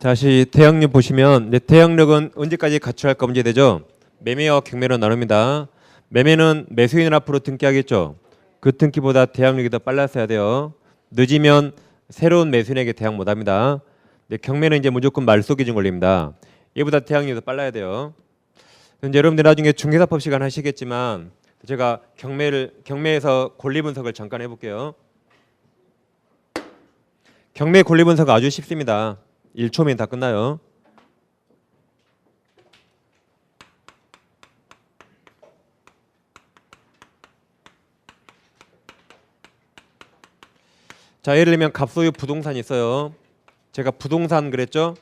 다시 대항력 보시면 대항력은 언제까지 갖춰야 할까 문제되죠. 매매와 경매로 나눕니다. 매매는 매수인을 앞으로 등기하겠죠. 그 등기보다 대항력이 더 빨랐어야 돼요. 늦으면 새로운 매수인에게 대항 못합니다. 경매는 이제 무조건 말소 기준 걸립니다. 얘보다 대항력이 더 빨라야 돼요. 이제 여러분들 나중에 중개사법 시간 하시겠지만 제가 경매에서 권리 분석을 잠깐 해볼게요. 경매 권리 분석 아주 쉽습니다. 1초면 다 끝나요. 자, 예를 들면 갑소유 부동산이 있어요. 제가 부동산 그랬죠?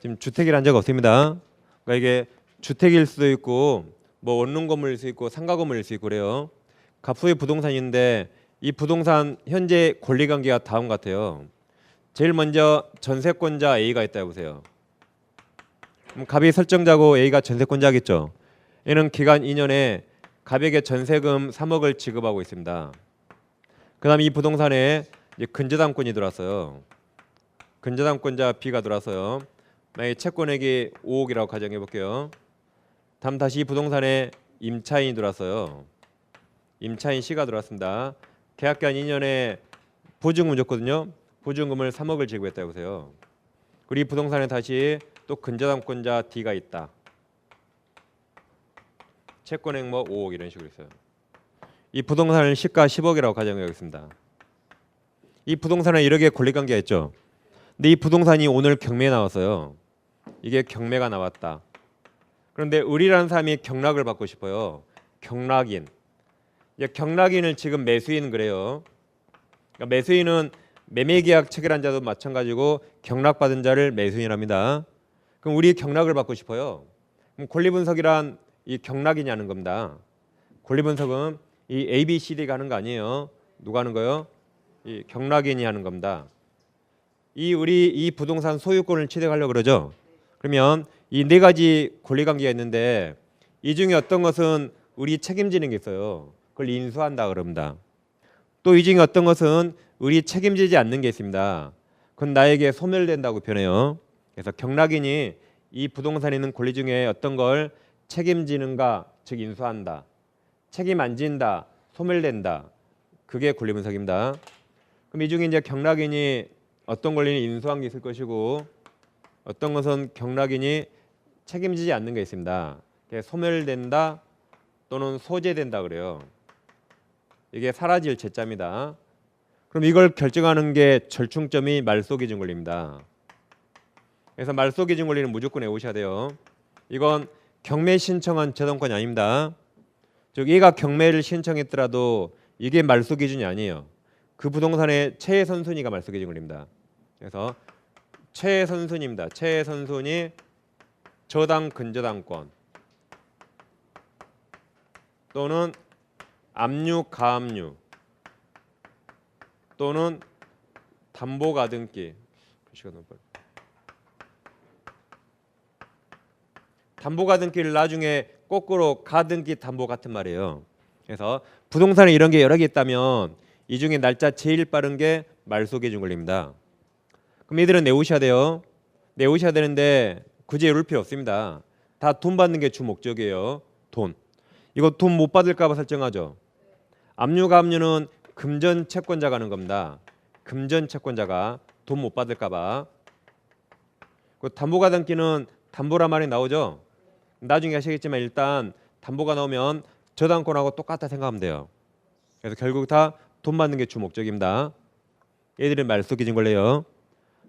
지금 주택이란 적 없습니다. 그러니까 이게 주택일 수도 있고 뭐 원룸 건물일 수 있고 상가 건물일 수 있고 그래요. 갑소유 부동산인데 이 부동산 현재 권리관계가 다음 같아요. 제일 먼저 전세권자 A가 있다 해보세요. 그럼 갑이 설정자고 A가 전세권자겠죠. 얘는 기간 2년에 갑에게 전세금 3억을 지급하고 있습니다. 그 다음에 이 부동산에 이제 근저당권이 들어왔어요. 근저당권자 B가 들어왔어요. 만약에 채권액이 5억이라고 가정해 볼게요. 다음 다시 이 부동산에 임차인이 들어왔어요. 임차인 C가 들어왔습니다. 계약기간 2년에 보증금 줬거든요. 보증금을 3억을 지급했다 해보세요. 그리고 이 부동산에 다시 또 근저당권자 D가 있다. 채권액 뭐 5억 이런 식으로 있어요. 이 부동산을 시가 10억이라고 가정하겠습니다. 이 부동산에 1억의 권리관계가 있죠. 근데 이 부동산이 오늘 경매에 나왔어요. 이게 경매가 나왔다. 그런데 을이라는 사람이 경락을 받고 싶어요. 경락인. 경락인을 지금 매수인 그래요. 그러니까 매수인은 매매계약 체결한 자도 마찬가지고 경락받은 자를 매수인합니다. 그럼 우리 경락을 받고 싶어요. 그럼 권리분석이란 이 경락인이 하는 겁니다. 권리분석은 이 A, B, C, D가 하는 거 아니에요. 누가 하는 거요? 이 경락인이 하는 겁니다. 우리 이 부동산 소유권을 취득하려고 그러죠. 그러면 이 네 가지 권리관계가 있는데 이 중에 어떤 것은 우리 책임지는 게 있어요. 그걸 인수한다 그럽니다. 또 이 중에 어떤 것은 우리 책임지지 않는 게 있습니다. 그건 나에게 소멸된다고 표현해요. 그래서 경락인이 이 부동산에 있는 권리 중에 어떤 걸 책임지는가, 즉 인수한다. 책임 안 진다, 소멸된다. 그게 권리 분석입니다. 그럼 이 중에 이제 경락인이 어떤 권리는 인수한 게 있을 것이고 어떤 것은 경락인이 책임지지 않는 게 있습니다. 소멸된다 또는 소재된다 그래요. 이게 사라질 제자입니다. 그럼 이걸 결정하는 게 절충점이 말소기준 권리입니다. 그래서 말소기준 권리는 무조건 외우셔야 돼요. 이건 경매 신청한 저당권이 아닙니다. 즉 얘가 경매를 신청했더라도 이게 말소기준이 아니에요. 그 부동산의 최선순위가 말소기준 권리입니다. 그래서 최선순위입니다. 최선순위 저당 근저당권 또는 압류 가압류 또는 담보 가등기. 담보 가등기를 나중에 거꾸로 가등기 담보 같은 말이에요. 그래서 부동산에 이런 게 여러 개 있다면 이 중에 날짜 제일 빠른 게 말소기준 권리입니다. 그럼 얘들은 내우셔야 돼요. 내우셔야 되는데 굳이 외울 필요 없습니다. 다 돈 받는 게 주 목적이에요. 돈. 이거 돈 못 받을까 봐 설정하죠. 압류 가압류는 금전 채권자가 하는 겁니다. 금전 채권자가 돈 못 받을까 봐. 그 담보 가등기는 담보란 말이 나오죠. 나중에 하시겠지만 일단 담보가 나오면 저당권하고 똑같다 생각하면 돼요. 그래서 결국 다 돈 받는 게 주 목적입니다. 얘들은 말소기준 권리예요.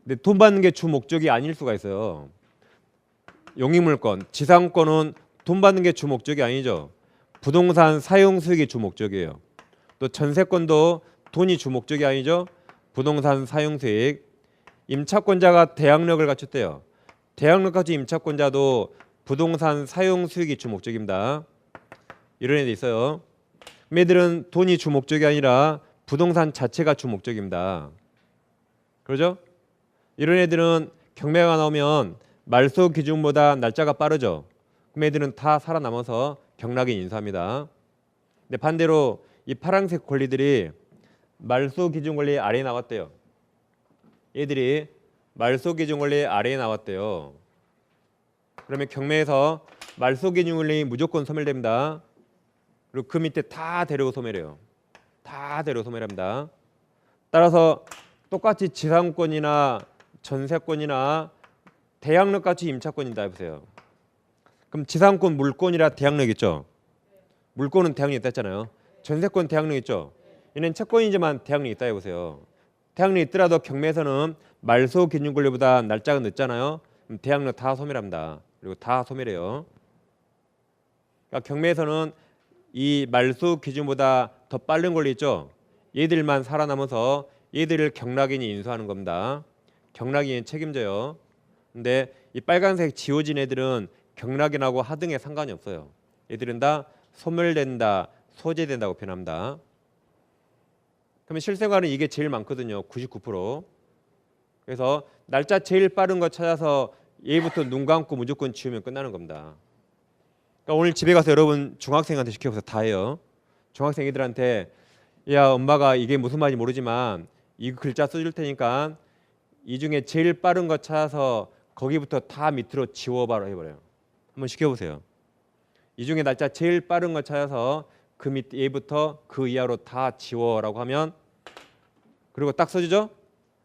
근데 돈 받는 게 주 목적이 아닐 수가 있어요. 용익물권, 지상권은 돈 받는 게 주 목적이 아니죠. 부동산 사용 수익이 주 목적이에요. 또 전세권도 돈이 주 목적이 아니죠. 부동산 사용 수익. 임차권자가 대항력을 갖췄대요. 대항력 가진 임차권자도 부동산 사용 수익이 주 목적입니다. 이런 애들 있어요. 얘들은 돈이 주 목적이 아니라 부동산 자체가 주 목적입니다. 그러죠? 이런 애들은 경매가 나오면 말소 기준보다 날짜가 빠르죠. 그럼 애들은 다 살아남아서 경락인 인수합니다. 근데 반대로 이 파란색 권리들이 말소 기준 권리 아래에 나왔대요. 얘들이 말소기준 권리 아래에 나왔대요. 그러면 경매에서 말소기준 권리 무조건 소멸됩니다. 그리고 그 밑에 다 데리고 소멸해요. 다 데리고 소멸합니다. 따라서 똑같이 지상권이나 전세권이나 대항력같이 임차권이다 해보세요. 그럼 지상권 물권이라 대항력 있죠? 물권은 대항력 있다 했잖아요. 전세권 대항력 있죠? 얘는 채권이지만 대항력 있다 해보세요. 대항력 있더라도 경매에서는 말소 기준 권리보다 날짜가 늦잖아요. 그럼 대항력 다 소멸합니다. 그리고 다 소멸해요. 그러니까 경매에서는 이 말소 기준보다 더 빠른 권리 있죠? 얘들만 살아남아서 얘들을 경락인이 인수하는 겁니다. 경락인이 책임져요. 근데 이 빨간색 지워진 애들은 경락인하고 하등에 상관이 없어요. 얘들은 다 소멸된다, 소재된다고 표현합니다. 그러면 실생활은 이게 제일 많거든요. 99%. 그래서 날짜 제일 빠른 거 찾아서 얘부터 눈 감고 무조건 지우면 끝나는 겁니다. 그러니까 오늘 집에 가서 여러분 중학생한테 시켜보세요. 다 해요. 중학생 애들한테 야 엄마가 이게 무슨 말인지 모르지만 이 글자 써줄 테니까 이 중에 제일 빠른 거 찾아서 거기부터 다 밑으로 지워봐라 해버려요. 한번 시켜보세요. 이 중에 날짜 제일 빠른 거 찾아서 그 밑 얘부터 그 이하로 다 지워라고 하면 그리고 딱 써주죠?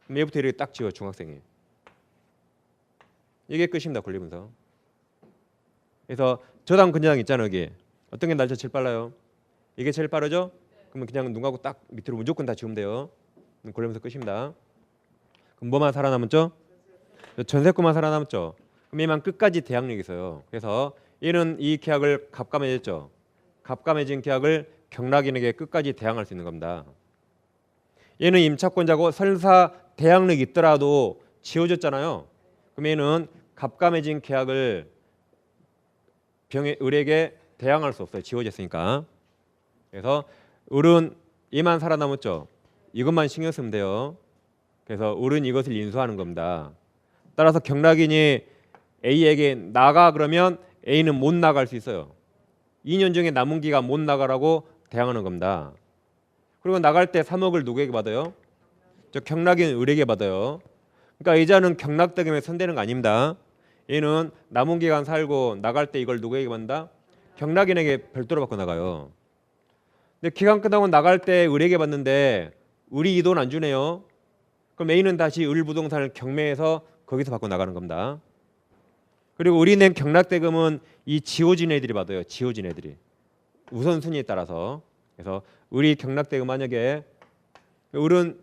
그럼 얘부터 이렇게 딱 지워 중학생이. 이게 끝입니다. 권리분석. 그래서 저당 근저당 있잖아요. 여기 어떤 게 날짜 제일 빨라요? 이게 제일 빠르죠? 그러면 그냥 눈 감고 딱 밑으로 무조건 다 지우면 돼요. 권리분석 끝입니다. 그럼 뭐만 살아남았죠? 전세권만 살아남았죠. 그럼 얘만 끝까지 대항력이 있어요. 그래서 얘는 이 계약을 갑감해졌죠. 갑감해진 계약을 경락인에게 끝까지 대항할 수 있는 겁니다. 얘는 임차권자고 설사 대항력이 있더라도 지워졌잖아요. 그럼 얘는 갑감해진 계약을 을에게 대항할 수 없어요. 지워졌으니까. 그래서 을은 얘만 살아남았죠. 이것만 신경 쓰면 돼요. 그래서 을은 이것을 인수하는 겁니다. 따라서 경락인이 A에게 나가 그러면 A는 못 나갈 수 있어요. 2년 중에 남은 기간 못 나가라고 대항하는 겁니다. 그리고 나갈 때 3억을 누구에게 받아요? 저 경락인 을에게 받아요. 그러니까 이자는 경락대금에 손대는 거 아닙니다. 얘는 남은 기간 살고 나갈 때 이걸 누구에게 받는다? 경락인에게 별도로 받고 나가요. 근데 기간 끝나고 나갈 때 을에게 받는데 을이 이 돈 안 주네요. 그럼 A는 다시 을 부동산을 경매해서 거기서 받고 나가는 겁니다. 그리고 을이 낸 경락대금은 이 지워진 애들이 받아요. 지워진 애들이. 우선순위에 따라서. 그래서 을이 경락대금 만약에 을은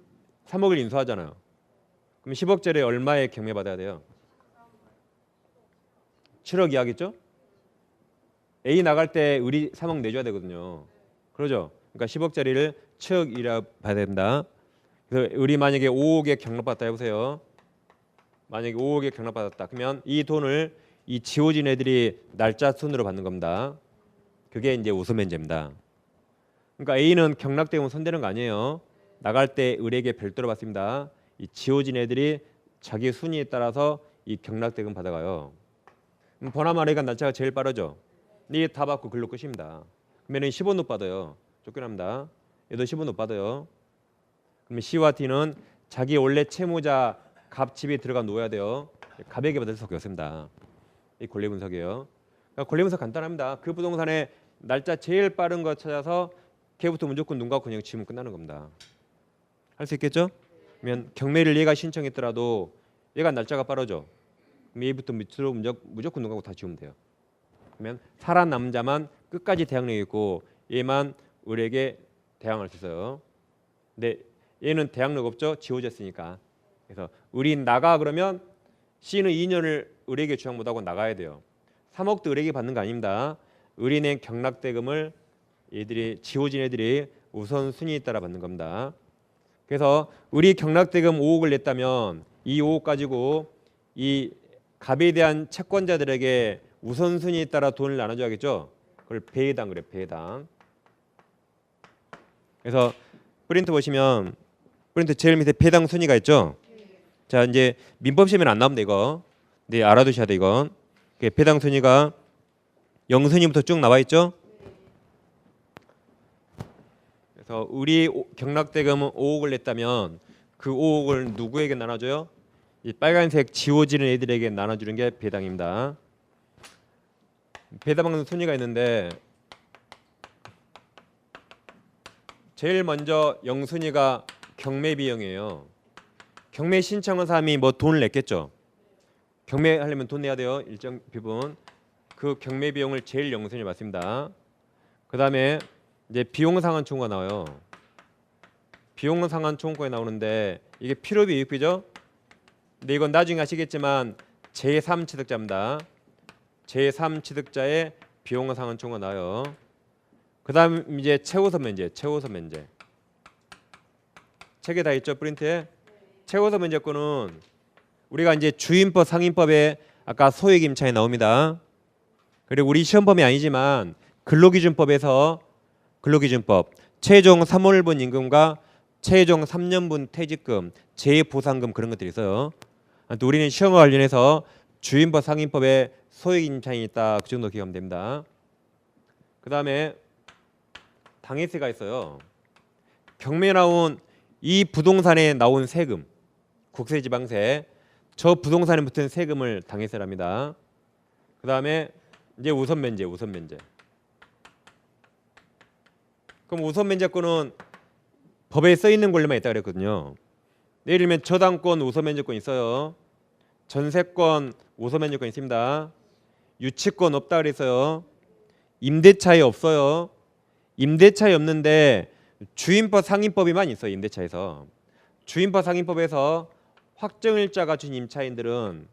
3억을 인수하잖아요. 그럼 10억짜리 얼마에 경매 받아야 돼요? 7억 이하겠죠? A 나갈 때 을이 3억 내줘야 되거든요. 그러죠? 그러니까 10억짜리를 7억이라 봐야 된다. 그래서 을이 만약에 5억에 경락받았다 해보세요. 만약에 5억에 경락받았다. 그러면 이 돈을 이 지워진 애들이 날짜 순으로 받는 겁니다. 그게 이제 우선면제입니다. 그러니까 A는 경락대금 손대는 거 아니에요. 나갈 때 을에게 별도로 받습니다. 이 지워진 애들이 자기 순위에 따라서 이 경락대금 받아가요. 보나마리가 날짜가 제일 빠르죠. 이게 다 받고 글로 끝입니다. 그러면 15 못 받아요. 쫓겨납니다. 얘도 15 못 받아요. 그러면 C와 D는 자기 원래 채무자 갑집이 들어가 놓아야 돼요. 갑에게 받을 수밖에 없습니다. 이 권리 분석이에요. 그러니까 권리 분석 간단합니다. 그 부동산의 날짜 제일 빠른 거 찾아서 걔부터 무조건 눈 감고 그냥 지우면 끝나는 겁니다. 할 수 있겠죠? 그러면 경매를 얘가 신청했더라도 얘가 날짜가 빠르죠. 그럼 얘부터 밑으로 무조건 눈 감고 다 지우면 돼요. 그러면 살아남은 자만 끝까지 대항력이 있고 얘만 을에게 대항할 수 있어요. 근데 얘는 대항력 없죠. 지워졌으니까. 그래서 을이 나가 그러면 C는 2년을 을에게 주장 못하고 나가야 돼요. 3억도 을에게 받는 거 아닙니다. 을이 낸 경락대금을 얘들이 지워진 애들이 우선순위에 따라 받는 겁니다. 그래서 을이 경락대금 5억을 냈다면 이 5억 가지고 이 갑에 대한 채권자들에게 우선순위에 따라 돈을 나눠줘야겠죠. 그걸 배당 그래. 배당. 그래서 프린트 보시면 프린트 제일 밑에 배당 순위가 있죠. 자 이제 민법 시험에는 안 나옵니다 이거. 네 알아두셔야 돼 이건. 배당 순위가 0순위부터 쭉 나와 있죠. 그래서 우리 경락대금은 5억을 냈다면 그 5억을 누구에게 나눠줘요? 이 빨간색 지워지는 애들에게 나눠주는 게 배당입니다. 배당받는 순위가 있는데 제일 먼저 0순위가 경매 비용이에요. 경매 신청한 사람이 뭐 돈을 냈겠죠. 경매하려면 돈 내야 돼요. 일정 부분. 그 경매 비용을 제일 0순위 맞습니다. 그 다음에 이제 비용 상환 청구가 나와요. 비용 상환 청구가 나오는데 이게 필요비 유익비죠. 근데 이건 나중에 아시겠지만 제3취득자입니다. 제3취득자의 비용 상환 청구가 나와요. 그 다음 이제 최우선 면제, 최우선 면제. 책에 다 있죠, 프린트에. 최우선 면제권은 우리가 이제 주임법, 상임법에 아까 소액 임차에 나옵니다. 그리고 우리 시험범위 아니지만 근로기준법에서 근로기준법 최종 3월분 임금과 최종 3년분 퇴직금, 재보상금 그런 것들이 있어요. 또 우리는 시험과 관련해서 주임법, 상임법에 소액 임차인이 있다. 그 정도 기억하면 됩니다. 그 다음에 당해세가 있어요. 경매에 나온 이 부동산에 나온 세금, 국세, 지방세, 저 부동산에 붙은 세금을 당해세랍니다. 그 다음에 이제 우선 면제, 우선 면제. 그럼 우선 면제권은 법에 써 있는 권리만 있다 그랬거든요. 예를 들면 저당권 우선 면제권 있어요. 전세권 우선 면제권 있습니다. 유치권 없다 그랬어요. 임대차에 없어요. 임대차에 없는데 주임법, 상임법에만 있어요. 임대차에서. 주임법, 상임법에서 확정일자가 준 임차인들은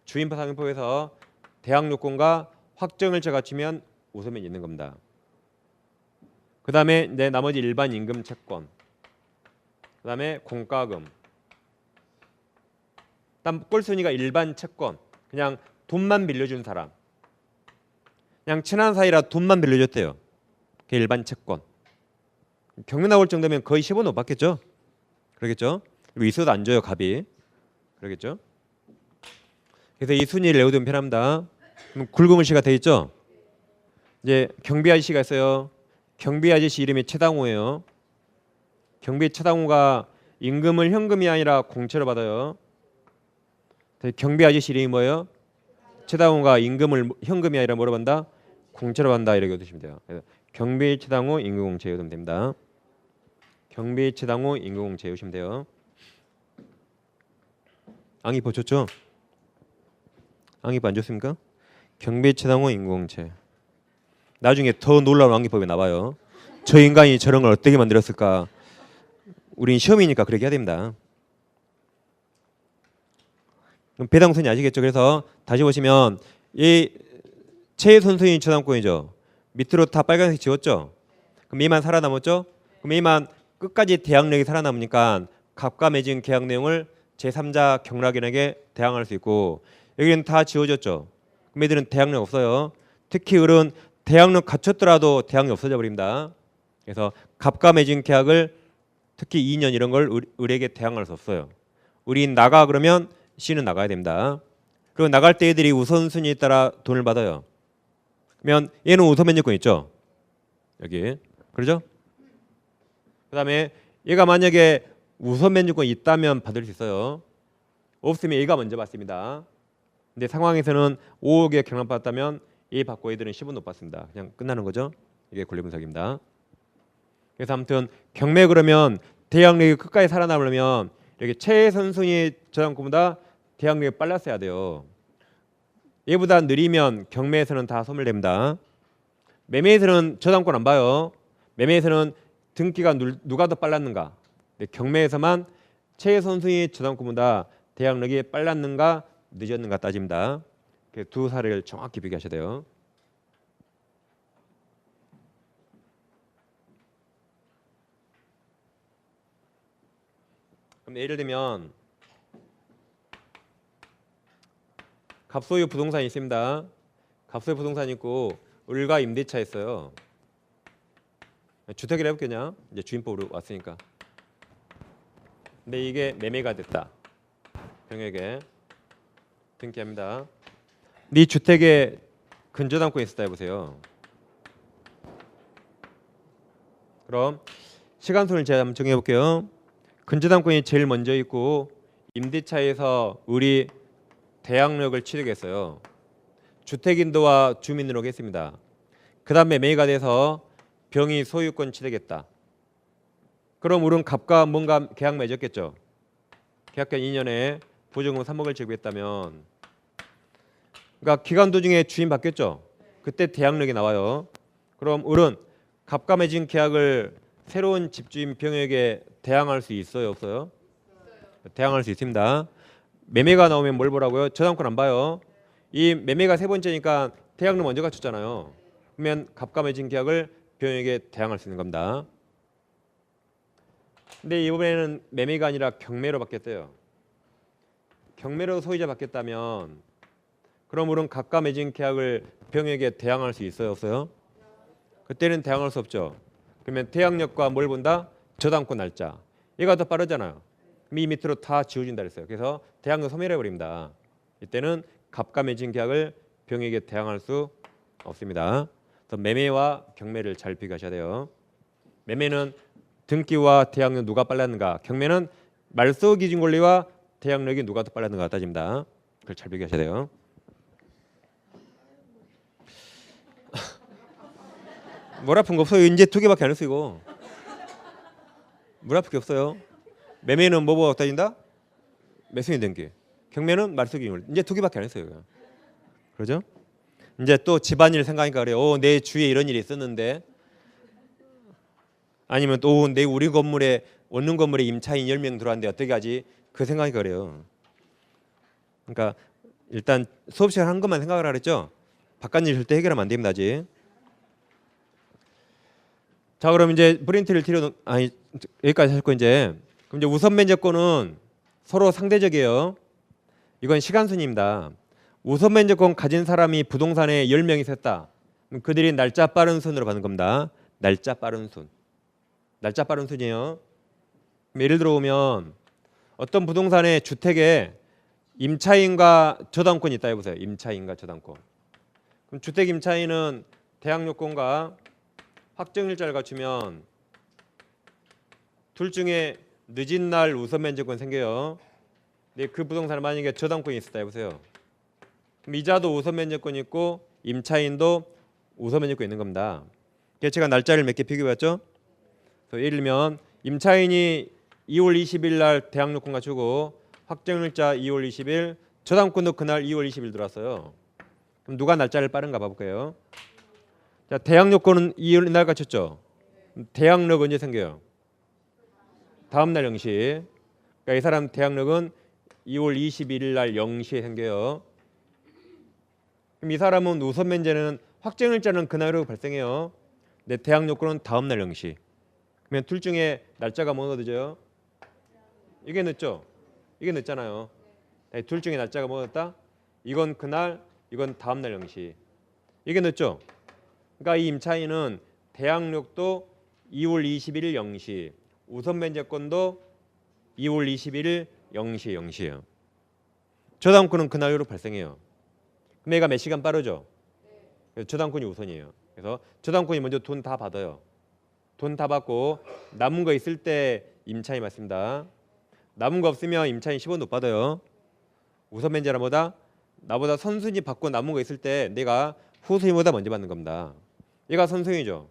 주임법, 상임법에서 대항 요건과 확정일자가 주면 우선면이 있는 겁니다. 그 다음에 이제 나머지 일반 임금 채권, 그 다음에 공과금. 일단 꼴순위가 일반 채권, 그냥 돈만 빌려준 사람, 그냥 친한 사이라 돈만 빌려줬대요. 그게 일반 채권. 경매 나올 정도면 거의 10원 못 받겠죠. 그러겠죠. 그리고 있어도 안 줘요, 갑이. 그러겠죠. 그래서 이 순위를 외우면 편합니다. 그럼 굵은 글씨가 돼 있죠. 이제 경비 아저씨가 있어요. 경비 아저씨 이름이 최당호예요. 경비 최당호가 임금을 현금이 아니라 공채로 받아요. 경비 아저씨 이름이 뭐예요? 최당호가 임금을 현금이 아니라 뭐로 받는다? 공채로 받는다. 이렇게 외우시면 돼요. 그래서 경비 최당호 임금공채 외우면 됩니다. 경비 최당호 임금공채 외우시면 돼요. 앙이법 좋죠? 앙이법 안 좋습니까? 경비 최당호 임금공채. 나중에 더 놀라운 앙이법이 나와요. 저 인간이 저런 걸 어떻게 만들었을까? 우린 시험이니까 그렇게 해야 됩니다. 그럼 배당순위 아시겠죠? 그래서 다시 보시면 이 최선순위 저당권이죠. 밑으로 다 빨간색 지웠죠. 그럼 얘만 살아남았죠. 그럼 얘만 끝까지 대항력이 살아남으니까 갑과 맺은 계약 내용을 제3자 경락인에게 대항할 수 있고, 여기는 다 지워졌죠. 그럼 얘들은 대항력 없어요. 특히 을은 대항력 갖췄더라도 대항력 없어져 버립니다. 그래서 갑과 맺은 계약을 특히 2년 이런 걸 을에게 대항할 수 없어요. 을이 나가 그러면 C는 나가야 됩니다. 그리고 나갈 때 애들이 우선순위에 따라 돈을 받아요. 그러면 얘는 우선 면제권 있죠. 여기. 그러죠? 그 다음에 얘가 만약에 우선 면제권이 있다면 받을 수 있어요. 없으면 얘가 먼저 받습니다. 근데 상황에서는 5억에 경락받았다면 얘 받고 애들은 10원 못 받습니다. 그냥 끝나는 거죠. 이게 권리 분석입니다. 그래서 아무튼 경매 그러면 대항력이 끝까지 살아남으려면 이렇게 최선순위 저당권보다 대항력이 빨랐어야 돼요. 얘보다 느리면 경매에서는 다 소멸됩니다. 매매에서는 저당권 안 봐요. 매매에서는 등기가 누가 더 빨랐는가. 경매에서만 최선순위 저당권보다 대항력이 빨랐는가 늦었는가 따집니다. 두 사례를 정확히 비교하셔야 돼요. 그럼 예를 들면 갑소유 부동산이 있습니다. 갑소유 부동산 있고 을과 임대차 있어요. 주택을 해볼게요. 이제 주임법으로 왔으니까. 근데 이게 매매가 됐다. 병역에 등기합니다. 네 주택에 근저당권이 있었다 해보세요. 그럼 시간순을 제가 한번 정해볼게요. 근저당권이 제일 먼저 있고 임대차에서 우리 대항력을 취득했어요. 주택인도와 주민등록 했습니다. 그 다음에 매매가 돼서 병이 소유권 취득했다. 그럼 우리는 갑과 뭔가 계약 맺었겠죠. 계약권 2년에 보증금 3억을 지급했다면, 그러니까 기간 도중에 주인 바뀌었죠. 그때 대항력이 나와요. 그럼 우리는 갑과 맺은 계약을 새로운 집주인 병에게 대항할 수 있어요, 없어요? 대항할 수 있습니다. 매매가 나오면 뭘 보라고요? 저당권 안 봐요. 이 매매가 세 번째니까 대항력 먼저 갖췄잖아요. 그러면 갑과 맺은 계약을 병에게 대항할 수 있는 겁니다. 근데 이번에는 매매가 아니라 경매로 바뀌었대요. 경매로 소유자 바뀌었다면 그럼 우리는 갑과 맺은 계약을 병에게 대항할 수 있어요, 없어요? 그때는 대항할 수 없죠. 그러면 대항력과 뭘 본다? 저당권 날짜. 얘가 더 빠르잖아요. 이 밑으로 다 지워진다 그랬어요. 그래서 대항력 소멸해 버립니다. 이때는 갑과 맺은 계약을 병에게 대항할 수 없습니다. 그래서 매매와 경매를 잘 비교하셔야 돼요. 매매는 등기와 대항력 누가 빨랐는가, 경매는 말소 기준 권리와 대항력이 누가 더 빨랐는가 따집니다. 그걸 잘 비교하셔야 돼요. 뭘 아픈 거 없어요. 이제 두 개밖에 안 했어 이거. 뭘 아픈 게 없어요. 매매는 뭐가 따진다? 매수인 등기. 경매는 말소 기준 권리. 이제 두 개밖에 안 했어요. 이거. 그러죠? 이제 또 집안일 생각하니까 그래요. 내 주위에 이런 일이 있었는데, 아니면 또 내 우리 건물에 원룸 건물에 임차인 10명 들어왔는데 어떻게 하지? 그 생각이 그래요. 그러니까 일단 수업 시간 한 것만 생각을 하랬죠. 바깥 일 절대 해결하면 안 됩니다. 아직. 자, 그럼 이제 브랜트를 여기까지 할 거 이제. 그럼 이제 우선 면제권은 서로 상대적이에요. 이건 시간순입니다. 우선 면제권 가진 사람이 부동산에 10명이 있었다. 그럼 그들이 날짜 빠른 순으로 받는 겁니다. 날짜 빠른 순. 날짜 빠른 순이에요. 예를 들어 보면 어떤 부동산의 주택에 임차인과 저당권이 있다 해보세요. 임차인과 저당권. 그럼 주택 임차인은 대항 요건과 확정일자를 갖추면 둘 중에 늦은 날 우선 면제권 생겨요. 근데 그 부동산에 만약에 저당권이 있었다 해보세요. 그럼 이자도 우선 면제권이 있고 임차인도 우선 면제권이 있는 겁니다. 제가 날짜를 몇 개 비교해봤죠. 예를 들면 임차인이 2월 20일 날 대항 요건 갖추고 확정일자 2월 20일, 저당권도 그날 2월 20일 들어왔어요. 그럼 누가 날짜를 빠른가 봐볼게요. 자, 대항 요건은 2월 날 갖췄죠. 대항력 언제 생겨요? 다음 날 0시. 그러니까 이 사람 대항력은 2월 21일 날 0시에 생겨요. 그럼 이 사람은 우선 면제는 확정일자는 그날로 발생해요. 근데 대항 요건은 다음 날 0시. 그러면 둘 중에 날짜가 뭐가 늦어요? 이게 늦죠? 이게 늦잖아요. 둘 중에 날짜가 뭐가 늦다? 이건 그날, 이건 다음 날 0시. 이게 늦죠? 그러니까 이 임차인은 대항력도 2월 21일 0시, 우선 면제권도 2월 21일 0시 0시예요. 저당권은 그날로 발생해요. 그럼 얘가 몇 시간 빠르죠? 그래서 저당권이 우선이에요. 그래서 저당권이 먼저 돈 다 받아요. 돈 다 받고 남은 거 있을 때 임차인이 받습니다. 남은 거 없으면 임차인 10원도 못 받아요. 우선 면제란 뭐다? 나보다 선순위 받고 남은 거 있을 때 내가 후순위보다 먼저 받는 겁니다. 얘가 선순위죠.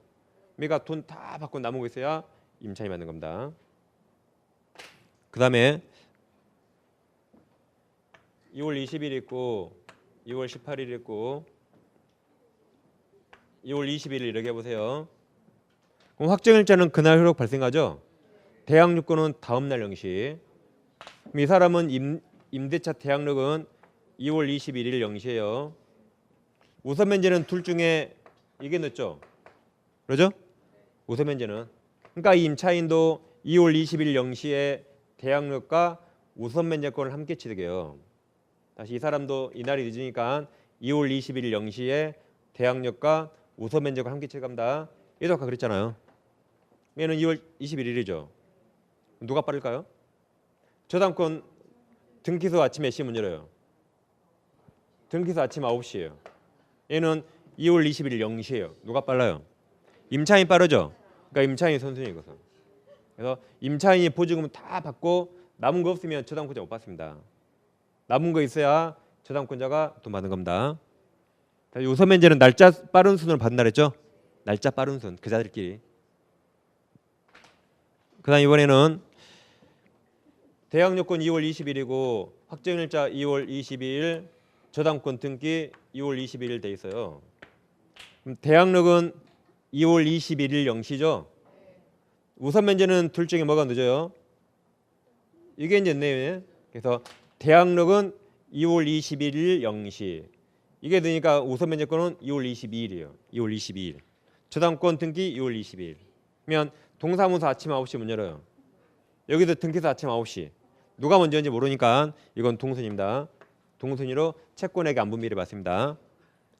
얘가 돈 다 받고 남은 거 있어야 임차인이 받는 겁니다. 그 다음에 2월 20일 있고 2월 18일 있고 2월 21일 이렇게 해보세요. 그럼 확정일자는 그날 효력 발생하죠. 대항 요건은 다음 날 0시. 이 사람은 임대차 대항력은 2월 21일 0시예요. 우선 면제는 둘 중에 이게 늦죠. 그러죠? 우선 면제는. 그러니까 이 임차인도 2월 20일 0시에 대항력과 우선 면제권을 함께 취득해요. 다시 이 사람도 이날이 늦으니까 2월 21일 0시에 대항력과 우선 면제권 함께 취득합니다. 얘도 아까 그랬잖아요. 얘는 2월 21일이죠. 누가 빠를까요? 저당권 등기소 아침 몇 시에 문 열어요? 등기소 아침 9시예요. 얘는 2월 21일 0시예요. 누가 빨라요? 임차인이 빠르죠. 그러니까 임차인이 선순위거든. 그래서 임차인이 보증금 다 받고 남은 거 없으면 저당권자 못 받습니다. 남은 거 있어야 저당권자가 돈 받는 겁니다. 우선 면제는 날짜 빠른 순으로 받는다 그랬죠? 날짜 빠른 순 그자들끼리. 그다음 이번에는 대항 요건 2월 20일이고 확정일자 2월 22일, 저당권 등기 2월 22일 돼 있어요. 그럼 대항력은 2월 21일 0시죠? 우선 면제는 둘 중에 뭐가 늦어요? 이게 이제 내용이에요. 그래서 대항력은 2월 21일 0시. 이게 되니까 우선 면제권은 2월 22일이에요. 2월 22일. 저당권 등기 2월 22일. 그러면 동사무소 아침 9시 문 열어요. 여기도 등기소 아침 9시. 누가 먼저인지 모르니까 이건 동선입니다. 동선으로 채권에게 안분비를 받습니다.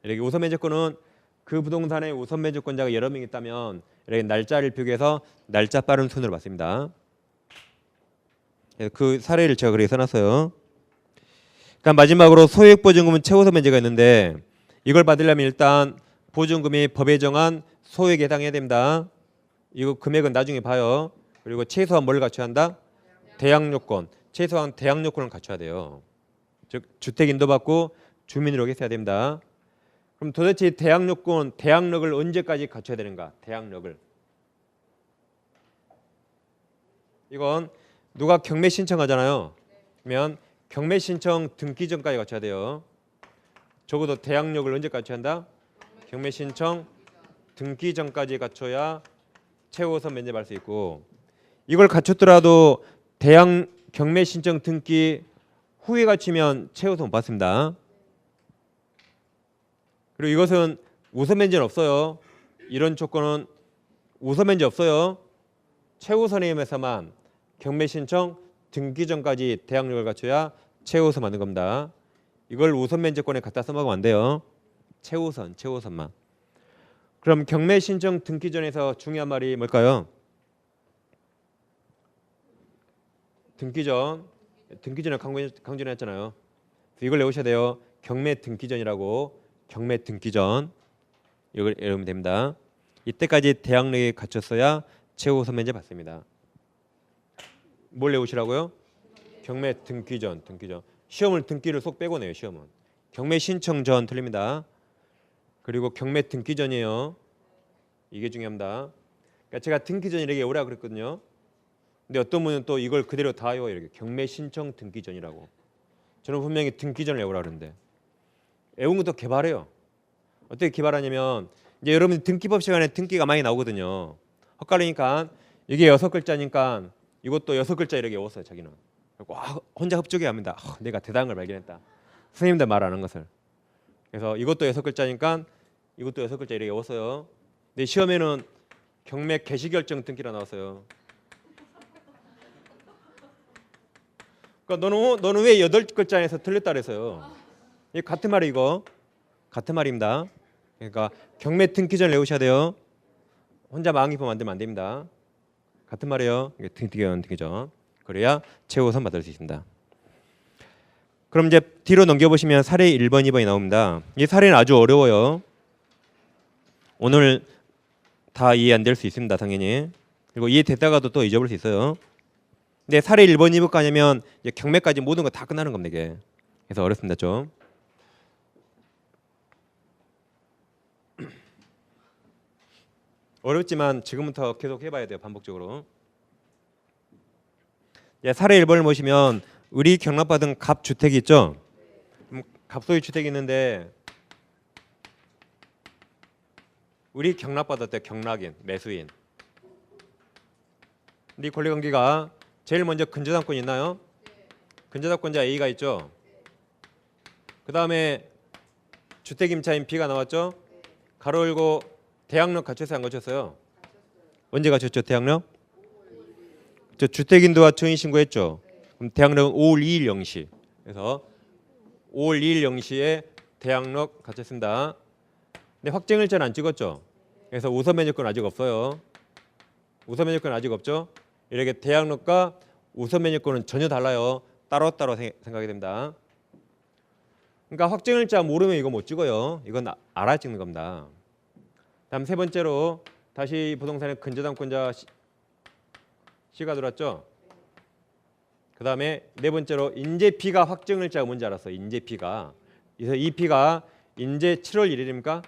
이렇게 우선 면제권은 그 부동산에 우선 면제권자가 여러 명 있다면 이렇게 날짜를 표기해서 날짜 빠른 순으로 받습니다. 그 사례를 제가 그렇게 써놨어요. 그러니까 마지막으로 소액 보증금은 최우선 면제가 있는데 이걸 받으려면 일단 보증금이 법에 정한 소액에 해당해야 됩니다. 이거 금액은 나중에 봐요. 그리고 최소한 뭘 갖춰야 한다? 대항 요건. 최소한 대항 요건을 갖춰야 돼요. 즉 주택 인도받고 주민으로 했어야 됩니다. 그럼 도대체 대항 요건, 대항력을 언제까지 갖춰야 되는가? 대항력을. 이건 누가 경매 신청하잖아요. 그러면 경매 신청 등기 전까지 갖춰야 돼요. 적어도 대항력을 언제 갖춰야 한다? 경매 신청 등기 전까지 갖춰야 최우선 면제 받을 수 있고, 이걸 갖췄더라도 대항 경매 신청 등기 후에 갖추면 최우선 못 받습니다. 그리고 이것은 우선 면제는 없어요. 이런 조건은 우선 면제 없어요. 최우선에 의해서만 경매 신청 등기 전까지 대항력을 갖춰야 최우선 받는 겁니다. 이걸 우선 면제권에 갖다 써먹으면 안 돼요. 최우선만. 그럼 경매 신청 등기 전에서 중요한 말이 뭘까요? 등기전을 강조했잖아요. 이걸 외우셔야 돼요. 경매 등기전이라고. 경매 등기전. 이걸 외우면 됩니다. 이때까지 대항력이 갖췄어야 최우선 면제 받습니다. 뭘 외우시라고요? 경매 등기전. 시험을 등기를 쏙 빼고 내요. 시험은. 경매 신청 전 틀립니다. 그리고 경매 등기전이에요. 이게 중요합니다. 그러니까 제가 등기전 이렇게 외우라고 그랬거든요. 근데 어떤 분은 또 이걸 그대로 다 외워요. 이렇게 경매 신청 등기전이라고. 저는 분명히 등기전을 외우라고 그러는데 외운 것도 개발해요. 어떻게 개발하냐면 이제 여러분 등기법 시간에 등기가 많이 나오거든요. 헛갈리니까 이게 6글자니까 이것도 6글자 이렇게 외웠어요. 자기는. 그리고 혼자 흡족해 합니다. 내가 대단한 걸 발견했다. 선생님들 말 안 하는 것을. 그래서 이것도 6글자니까 이것도 6글자 이렇게 외웠어요. 근데 시험에는 경매 개시결정 등기라 나왔어요. 그러니까 너는 왜 8글자에서 틀렸다 그래서요. 이 같은 말이 이거. 같은 말입니다. 그러니까 경매 등기전 외우셔야 돼요. 혼자 망의법 만들면 안 됩니다. 같은 말이에요. 등기전. 그래야 최우선 받을 수 있습니다. 그럼 이제 뒤로 넘겨보시면 사례 1번, 2번이 나옵니다. 이 사례는 아주 어려워요. 오늘 다 이해 안 될 수 있습니다. 당연히. 그리고 이해됐다가도 또 잊어버릴 수 있어요. 근데 사례 1번, 2번까지 하면 이제 경매까지 모든 거 다 끝나는 겁니다. 이게. 그래서 어렵습니다. 좀. 어렵지만 지금부터 계속 해봐야 돼요. 반복적으로. 사례 1번을 보시면 의리 경락받은 갑주택이 있죠. 갑소유 주택이 있는데 의리 경락받았대요. 경락인, 매수인. 근데 이 권리관계가 제일 먼저 근저당권이 있나요? 근저당권자 A가 있죠. 그 다음에 주택임차인 B가 나왔죠. 가로 열고 대항력 갖췄어요? 안 갖췄어요? 언제 갖췄죠? 대항력? 저 주택인도와 증인 신고했죠. 그럼 대항력은 5월 2일 0시. 그래서 5월 2일 0시에 대항력 갖췄습니다. 근데 확정일자는 안 찍었죠. 그래서 우선 면제권 아직 없어요. 우선 면제권 아직 없죠. 이렇게 대항력과 우선 면제권은 전혀 달라요. 따로따로 생각이 됩니다. 그러니까 확정일자 모르면 이거 못 찍어요. 이건 알아야 찍는 겁니다. 다음 세 번째로 다시 부동산의 근저당권자 C가 들어왔죠. 그 다음에 네 번째로 인제 B가 확정일자가 뭔지 알았어. 인제 B가. 그래서 이 B가 인제 7월 1일입니까?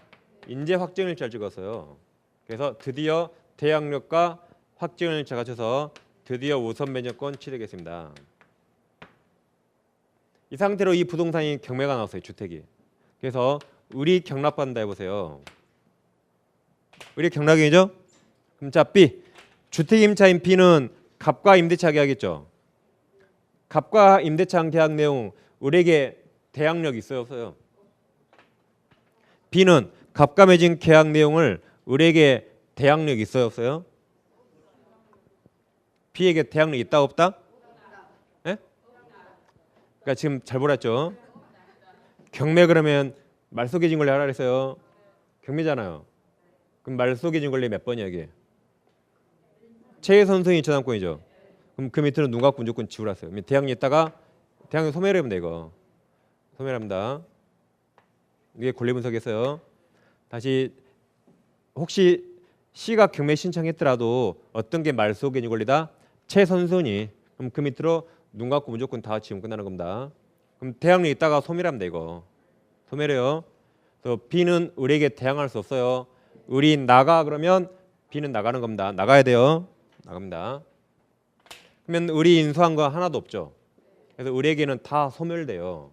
인제 확정일자를 찍었어요. 그래서 드디어 대항력과 확정일자 갖춰서 드디어 우선 면적권 취득했습니다. 이 상태로 이 부동산이 경매가 나왔어요. 주택이. 그래서 을이 경락받는다 해보세요. 을이 경락이죠? 그럼 자 B. 주택임차인 B는 갑과 임대차 계약했죠. 갑과 임대차 계약 내용 을에게 대항력 있어요 없어요? B는 갑과 맺은 계약 내용을 을에게 대항력 있어요 없어요? B에게 대항력 있다 없다? 네? 그러니까 지금 잘 몰랐죠? 경매 그러면 말소기준 권리 하라 그랬어요. 경매잖아요. 그럼 말소기준 권리 몇 번이야 이게? 최선수인 저당권이죠. 그럼 그 밑으로 누가 분조권 지불하세요. 대항력 있다가 대항력 소멸하면 돼 이거. 소멸합니다. 이게 권리 분석했어요. 다시 혹시 C가 경매 신청했더라도 어떤 게 말소기준 권리다? 최선순위. 그럼 그 밑으로 눈 갖고 무조건 다 지금 끝나는 겁니다. 그럼 대항력 있다가 소멸하면 돼 이거. 소멸해요. 그래서 B는 을에게 대항할 수 없어요. 을이 나가 그러면 B는 나가는 겁니다. 나가야 돼요. 나갑니다. 그러면 을이 인수한 거 하나도 없죠. 그래서 을에게는 다 소멸돼요.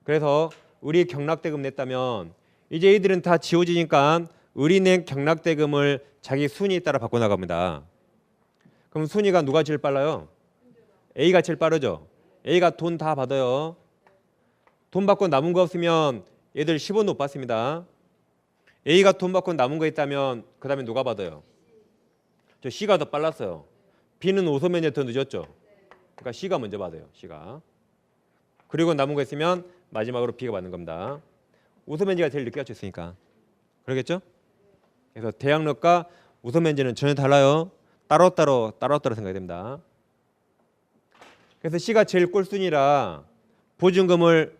그래서 을이 경락대금 냈다면 이제 이들은 다 지워지니까 을이 낸 경락대금을 자기 순위에 따라 바꿔 나갑니다. 그럼 순위가 누가 제일 빨라요? A가 제일 빠르죠. A가 돈 다 받아요. 돈 받고 남은 거 없으면 얘들 10원 못 받습니다. A가 돈 받고 남은 거 있다면 그 다음에 누가 받아요? 저 C가 더 빨랐어요. B는 5소면에 더 늦었죠. 그러니까 C가 먼저 받아요. C가. 그리고 남은 거 있으면 마지막으로 B가 받는 겁니다. 우소면제가 제일 늦게 갖췄으니까. 그러겠죠? 그래서 대항력과 우소면제는 전혀 달라요. 따로따로 생각해야 됩니다. 그래서 C가 제일 꼴순이라 보증금을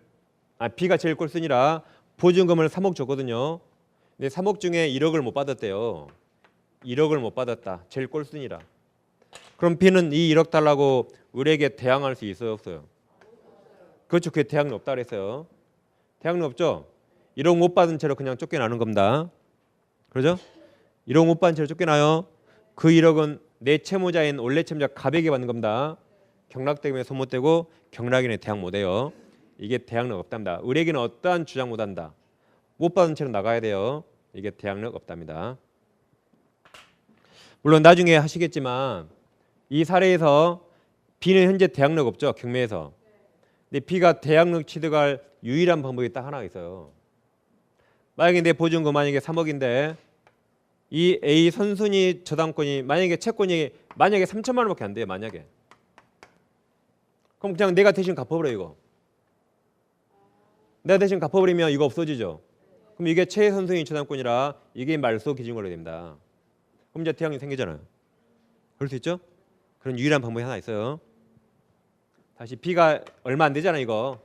B가 제일 꼴순이라 보증금을 3억 줬거든요. 근데 3억 중에 1억을 못 받았대요. 1억을 못 받았다. 제일 꼴순이라. 그럼 B는 이 1억 달라고 을에게 대항할 수 있어요 없어요? 그렇죠. 그게 대항력 없다 그랬어요. 대항력 없죠. 1억 못 받은 채로 그냥 쫓겨나는 겁니다. 그러죠? 1억 못 받은 채로 쫓겨나요. 그 1억은 내 채무자인 원래 채무자 갑에게 받는 겁니다. 경락대금에 손 못 대고 경락인에 대항 못 해요. 이게 대항력 없답니다. 을에게는 어떠한 주장 못 한다. 못 받은 채로 나가야 돼요. 이게 대항력 없답니다. 물론 나중에 하시겠지만 이 사례에서 B는 현재 대항력 없죠. 경매에서. 근데 B가 대항력 취득할 유일한 방법이 딱 하나 있어요. 만약에 내 보증금 만약에 3억인데 이 A 선순위 저당권이 만약에 채권이 만약에 3천만 원밖에 안 돼요. 만약에. 그럼 그냥 내가 대신 갚아버려 이거. 내가 대신 갚아버리면 이거 없어지죠. 그럼 이게 최선순위 저당권이라 이게 말소 기준권이 됩니다. 그럼 이제 대항력이 생기잖아요. 그럴 수 있죠? 그런 유일한 방법이 하나 있어요. 다시 B가 얼마 안 되잖아 이거.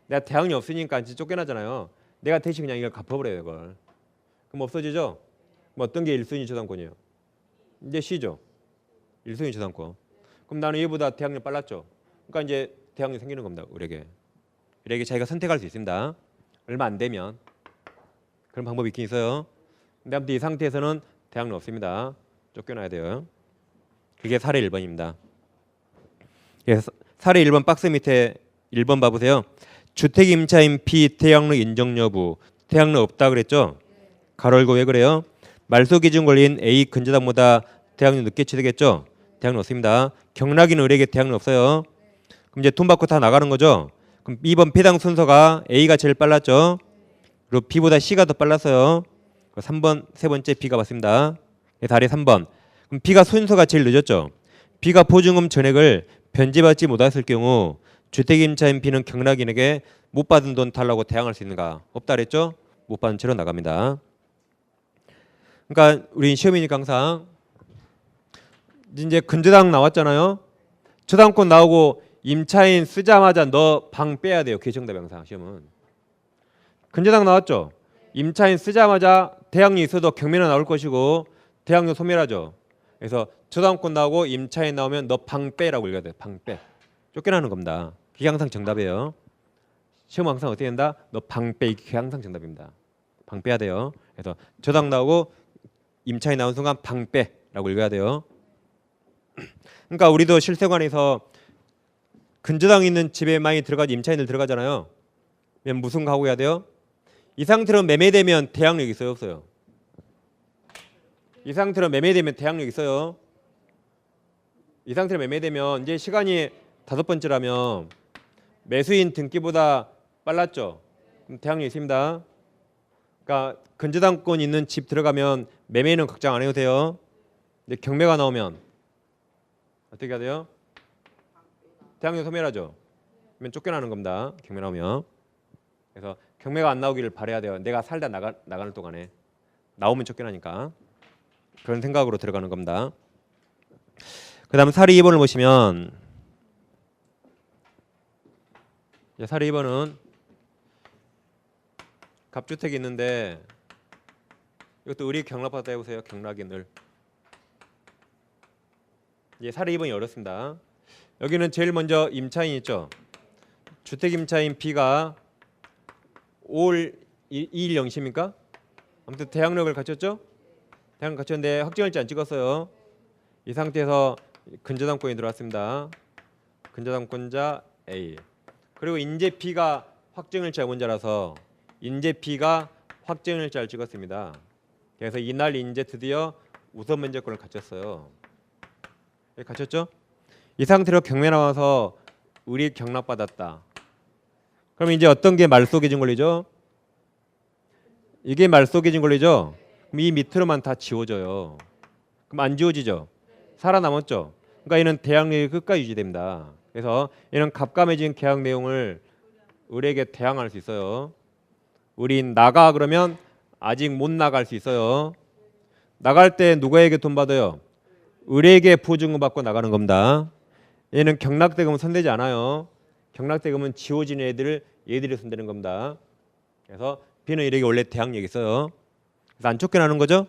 내가 대항력이 없으니까 이제 쫓겨나잖아요. 내가 대신 그냥 이걸 갚아버려요 이걸. 그럼 없어지죠? 뭐 어떤 게 1순위 저당권이에요? 이제 C죠. 1순위 저당권. 그럼 나는 얘보다 대항력 빨랐죠. 그러니까 이제 대항력이 생기는 겁니다. 을에게 자기가 선택할 수 있습니다. 얼마 안 되면. 그런 방법이 있긴 있어요. 근데 아무튼 이 상태에서는 대항력 없습니다. 쫓겨나야 돼요. 그게 사례 1번입니다. 사례 1번 박스 밑에 1번 봐보세요. 주택임차인 B 대항력 인정 여부. 대항력 없다 그랬죠? 가로 열고 왜 그래요? 말소기준 권리인 A 근저당보다 대항력 늦게 취득했죠? 대항력 없습니다. 경락인 을에게 대항력 없어요. 그럼 이제 돈 받고 다 나가는 거죠? 그럼 2번 배당 순서가 A가 제일 빨랐죠? 그리고 B보다 C가 더 빨랐어요. 3번 세 번째 B가 맞습니다. 다리 3번. 그럼 B가 순서가 제일 늦었죠? B가 보증금 전액을 변제받지 못했을 경우 주택임차인 B는 경락인에게 못 받은 돈 달라고 대항할 수 있는가? 없다 그랬죠? 못 받은 채로 나갑니다. 그러니까 우리 시험이니까 항상 이제 근저당 나왔잖아요. 저당권 나오고 임차인 쓰자마자 너 방 빼야 돼요. 개정답 항상 시험은. 근저당 나왔죠. 임차인 쓰자마자 대항력 있어도 경매는 나올 것이고 대항력 소멸하죠. 그래서 저당권 나오고 임차인 나오면 너 방 빼라고 읽어야 돼. 방 빼. 쫓겨나는 겁니다. 그게 항상 정답이에요. 시험 항상 어떻게 된다? 너 방빼. 그게 항상 정답입니다. 방빼야 돼요. 그래서 저당 나오고 임차인 나온 순간 방빼라고 읽어야 돼요. 그러니까 우리도 실생활에서 근저당 있는 집에 많이 들어가지 임차인들 들어가잖아요. 그럼 무슨 각오해야 돼요? 이 상태로 매매되면 대항력 있어요, 없어요? 이 상태로 매매되면 대항력 있어요. 이 상태로 매매되면 이제 시간이 5번째라면 매수인 등기보다 빨랐죠. 그럼 대항력 있습니다. 그러니까 근저당권 있는 집 들어가면 매매는 걱정 안 해도 돼요. 근데 경매가 나오면 어떻게 해야 돼요? 대항력 소멸하죠. 그러면 쫓겨나는 겁니다. 경매 나오면. 그래서 경매가 안 나오기를 바라야 돼요. 내가 살다 나가는 동안에 나오면 쫓겨나니까. 그런 생각으로 들어가는 겁니다. 그 다음 사리 2번을 보시면 사리 2번은 갑주택이 있는데 이것도 의리 경락받았다 해보세요. 경락이 늘. 사리 2번이 어렵습니다. 여기는 제일 먼저 임차인 있죠. 주택 임차인 B가 5월 2일 0시입니까? 아무튼 대항력을 갖췄죠. 대항력 갖췄는데 확정일자 안 찍었어요. 이 상태에서 근저당권이 들어왔습니다. 근저당권자 A. 그리고 인재 B가 확정일자 원자라서 인재 B가 확정일자를 찍었습니다. 그래서 이날 인재 드디어 우선 면제권을 갖췄어요. 갖췄죠? 이 상태로 경매 나와서 의리 경락받았다. 그럼 이제 어떤 게 말소기준 권리죠? 이게 말소기준 권리죠? 그럼 이 밑으로만 다 지워져요. 그럼 안 지워지죠? 살아남았죠? 그러니까 얘는 대항력이 끝까지 유지됩니다. 그래서 얘는 갑감해진 계약 내용을 의리에게 대항할 수 있어요. 우린 나가 그러면 아직 못 나갈 수 있어요. 나갈 때 누구에게 돈 받아요? 의리에게 보증금 받고 나가는 겁니다. 얘는 경락대금은 손대지 않아요. 경락대금은 지워진 얘들이 손대는 겁니다. 그래서 B는 이렇게 원래 대항력이 있어요. 그래서 안 쫓겨나는 거죠?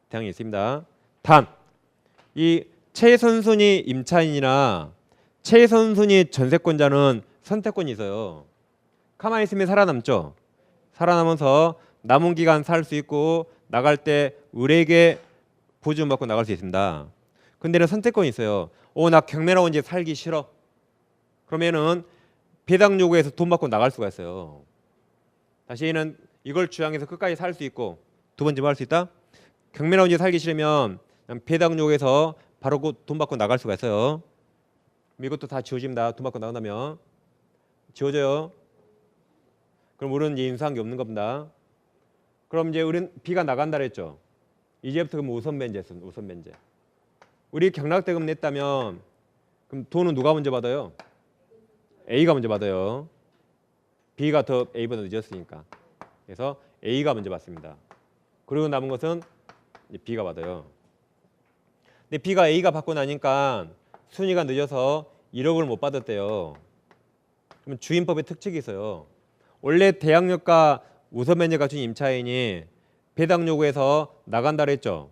대항력이 있습니다. 단, 이 최선순위 임차인이나 최선순위 전세권자는 선택권이 있어요. 가만히 있으면 살아남죠. 살아남아서 남은 기간 살 수 있고 나갈 때 의뢰에게 보증 받고 나갈 수 있습니다. 근데는 선택권이 있어요. 나 경매 나온 집 살기 싫어. 그러면은 배당 요구해서 돈 받고 나갈 수가 있어요. 다시 얘는 이걸 주장해서 끝까지 살 수 있고 두 번째 뭐 할 수 있다? 경매 나온 집 살기 싫으면 배당 요구해서 바로 돈 받고 나갈 수가 있어요. 이것도 다 지워집니다. 돈 받고 나간다면 지워져요. 그럼 우리는 이제 인수한 게 없는 겁니다. 그럼 이제 우리는 B가 나간다 그랬죠. 이제부터 그럼 우선 변제했어. 우선 변제. 우리 경락대금 냈다면 그럼 돈은 누가 먼저 받아요? A가 먼저 받아요. B가 더 A보다 늦었으니까. 그래서 A가 먼저 받습니다. 그리고 남은 것은 B가 받아요. 근데 B가 A가 받고 나니까 순위가 늦어서 1억을 못 받았대요. 그러면 주임법의 특칙이 있어요. 원래 대항력과 우선 면제 갖춘 임차인이 배당 요구해서 나간다 그랬죠.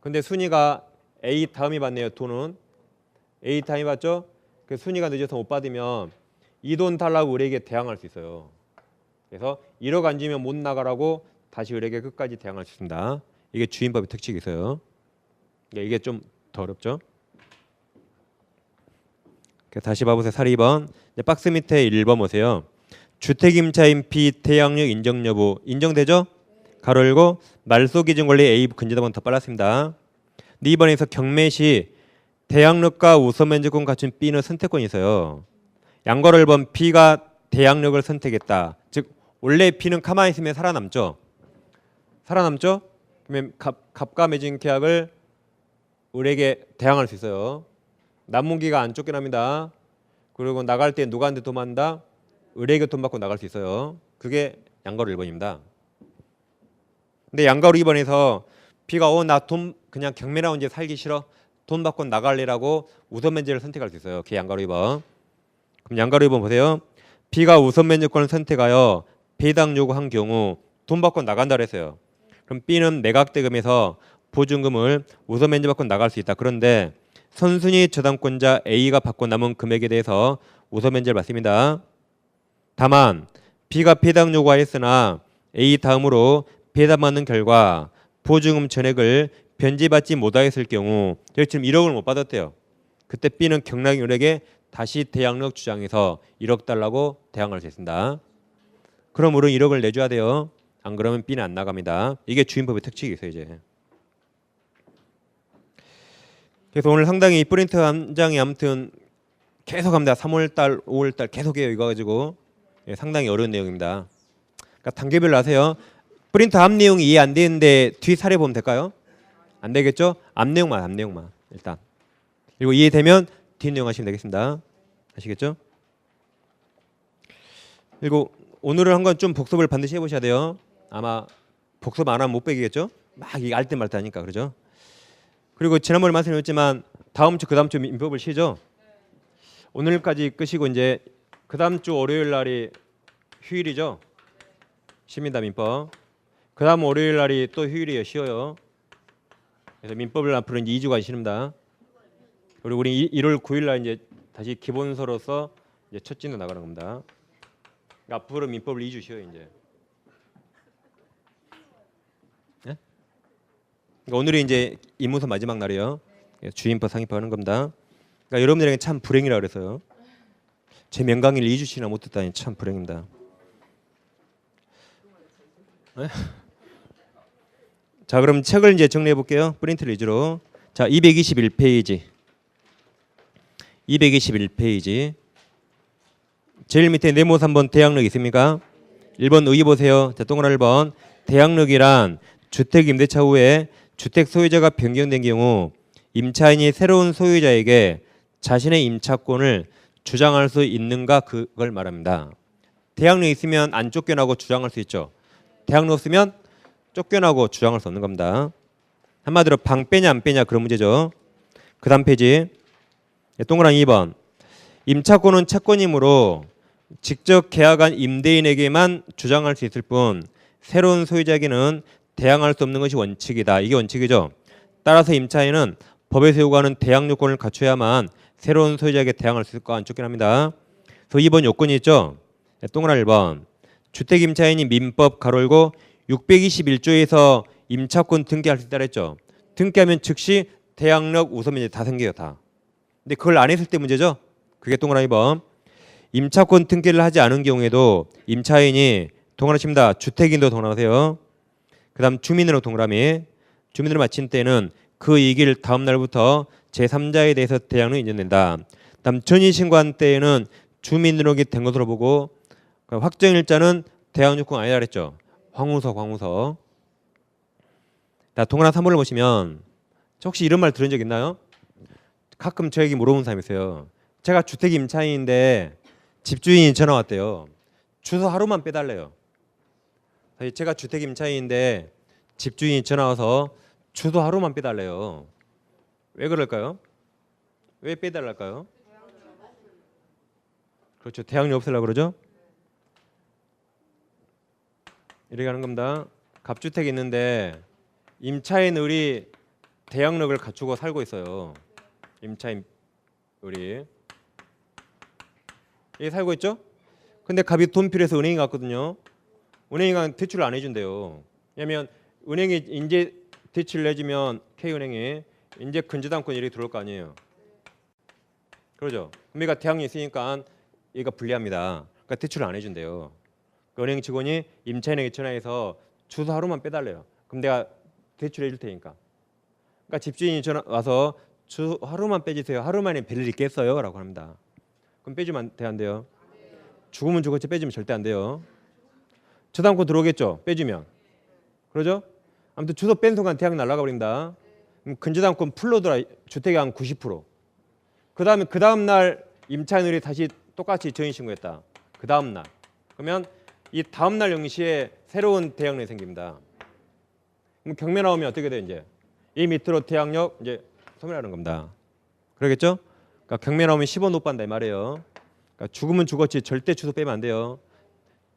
근데 순위가 A 다음이 받네요. 돈은 A 다음이 받죠. 그 순위가 늦어서 못 받으면 이 돈 달라고 의뢰에게 대항할 수 있어요. 그래서 1억 안 주면 못 나가라고 다시 의뢰에게 끝까지 대항할 수 있습니다. 이게 주임법의 특칙이 있어요. 이게 좀 더 어렵죠. 다시 봐보세요. 사리 2번. 박스 밑에 1번 보세요. 주택임차인 B 대항력 인정 여부 인정되죠? 가로 열고 말소기준 권리 A 근저당은 더 빨랐습니다. 근데 이번에서 경매 시 대항력과 우선 면제권 갖춘 B는 선택권이 있어요. 양가로 1번 B가 대항력을 선택했다. 즉 원래 B는 가만히 있으면 살아남죠. 살아남죠? 그러면 갑과 매진 계약을 의뢰에게 대항할 수 있어요. 남문기가 안 쫓겨납니다. 그리고 나갈 때 누구한테 돈 받는다? 의뢰에게 돈 받고 나갈 수 있어요. 그게 양가로 1번입니다. 근데 양가로 2번에서 B가 나 돈 그냥 경매 나온 집 살기 싫어. 돈 받고 나갈래라고 우선 면제를 선택할 수 있어요. 그게 양가로 2번. 그럼 양가로 2번 보세요. B가 우선 면제권을 선택하여 배당 요구한 경우 돈 받고 나간다 그랬어요. 그럼 B는 매각대금에서 보증금을 우선 면제받고 나갈 수 있다. 그런데 선순위 저당권자 A가 받고 남은 금액에 대해서 우선 면제를 받습니다. 다만 B가 배당 요구하였으나 A 다음으로 배당받는 결과 보증금 전액을 변제받지 못하였을 경우 여기 지금 1억을 못 받았대요. 그때 B는 경락윤에게 다시 대항력 주장해서 1억 달라고 대항할 수 있습니다. 그럼 우리는 1억을 내줘야 돼요. 안 그러면 B는 안 나갑니다. 이게 주임법의 특징이 있어요. 이제. 그래서 오늘 상당히 프린트 한 장이 아무튼 계속 합니다. 3월달, 5월달 계속해요. 이거 가지고 상당히 어려운 내용입니다. 그러니까 단계별로 하세요. 프린트 앞 내용이 이해 안 되는데 뒤 사례 보면 될까요? 안 되겠죠? 앞 내용만 일단. 그리고 이해되면 뒷 내용 하시면 되겠습니다. 아시겠죠? 그리고 오늘은 한 건 좀 복습을 반드시 해보셔야 돼요. 아마 복습 안 하면 못 배기겠죠? 막 이게 알듯 말듯 하니까 그러죠? 그리고 지난번에 말씀드렸지만 다음 주 그다음 주 민법을 쉬죠. 오늘까지 끄시고 이제 그다음 주 월요일 날이 휴일이죠. 쉽니다 민법. 그다음 월요일 날이 또 휴일이에요. 쉬어요. 그래서 민법을 앞으로 이제 2주간 쉬는다. 그리고 우리 1월 9일 날 이제 다시 기본서로서 이제 첫 진도 나가는 겁니다. 앞으로 민법을 2주 쉬어요 이제. 네? 그러니까 오늘이 이제 입문서 마지막 날이에요. 주임법 상임법 하는 겁니다. 그러니까 여러분들에게 참 불행이라 그래서요. 제 명강의를 2주씩이나 못 듣다니 참 불행입니다. 네? 자 그럼 책을 이제 정리해 볼게요. 프린트를 위주로. 자 221페이지. 221페이지. 제일 밑에 네모 3번 대항력 있습니까? 1번 의의 보세요. 자 동그란 1번. 대항력이란 주택 임대차 후에 주택 소유자가 변경된 경우 임차인이 새로운 소유자에게 자신의 임차권을 주장할 수 있는가 그걸 말합니다. 대항력 있으면 안 쫓겨나고 주장할 수 있죠. 대항력 없으면 쫓겨나고 주장할 수 없는 겁니다. 한마디로 방 빼냐 안 빼냐 그런 문제죠. 그 다음 페이지 동그라미 2번. 임차권은 채권이므로 직접 계약한 임대인에게만 주장할 수 있을 뿐 새로운 소유자에게는 대항할 수 없는 것이 원칙이다. 이게 원칙이죠. 따라서 임차인은 법에서 요구하는 대항 요건을 갖춰야만 새로운 소유자에게 대항할 수 있을까 안 쫓겨납니다. 그래서 2번 요건이 있죠. 동그라미 1번. 주택 임차인이 민법 가로열고 621조에서 임차권 등기할 수 있다 그랬죠. 등기하면 즉시 대항력 우선면제 다 생겨요 다. 근데 그걸 안 했을 때 문제죠. 그게 동그라미 2번. 임차권 등기를 하지 않은 경우에도 임차인이 동그라미입니다. 주택인도 동그라미세요. 그 다음 주민으로 동그라미. 주민으로 마친 때는 그 이익을 다음 날부터 제3자에 대해서 대항력이 인정된다. 다음 전입신고한 때에는 주민등록이 된 것으로 보고 확정일자는 대항력권 아니라 그랬죠. 황우석. 자, 동그라미 3번을 보시면 혹시 이런 말 들은 적 있나요? 가끔 저에게 물어보는 사람이 있어요. 제가 주택 임차인인데 집주인이 전화 왔대요. 주소 하루만 빼달래요. 제가 주택 임차인인데 집주인이 전화 와서 주소 하루만 빼달래요. 왜 그럴까요? 왜 빼달랄까요? 그렇죠. 대항력 없애려고 그러죠. 이렇게 하는 겁니다. 갑주택이 있는데 임차인 을이 대항력을 갖추고 살고 있어요. 임차인 을이 여기 살고 있죠? 근데 갑이 돈 필요해서 은행에 갔거든요. 은행이 대출을 안 해준대요. 왜냐면 은행이 인제 대출을 내주면 K은행이 인제 근저당권 이렇게 들어올 거 아니에요. 그러죠? 그럼 얘가 대항력이 있으니까 얘가 불리합니다. 그러니까 대출을 안 해준대요. 그 은행 직원이 임차인에게 전화해서 주소 하루만 빼달래요. 그럼 내가 대출해 줄 테니까. 그러니까 집주인이 전화 와서 주소 하루만 빼주세요. 하루 만에 별일 있겠어요? 라고 합니다. 그럼 빼주면 안 돼요? 죽으면 죽었지 빼주면 절대 안 돼요. 저당권 들어오겠죠? 빼주면. 그러죠? 아무튼 주소 뺀 순간 대항 날라가 버린다. 그럼 근저당권 풀로 들어 주택의 한 90%. 그 다음 날 임차인이 다시 똑같이 전입신고했다. 그 다음 날. 그러면 이 다음 날 영시에 새로운 대항력이 생깁니다. 그럼 경매 나오면 어떻게 돼 이제? 이 밑으로 대항력 이제 소멸하는 겁니다. 그러겠죠? 그러니까 경매 나오면 10원 못 받는다 이 말이에요. 그러니까 죽으면 죽었지 절대 주소 빼면 안 돼요.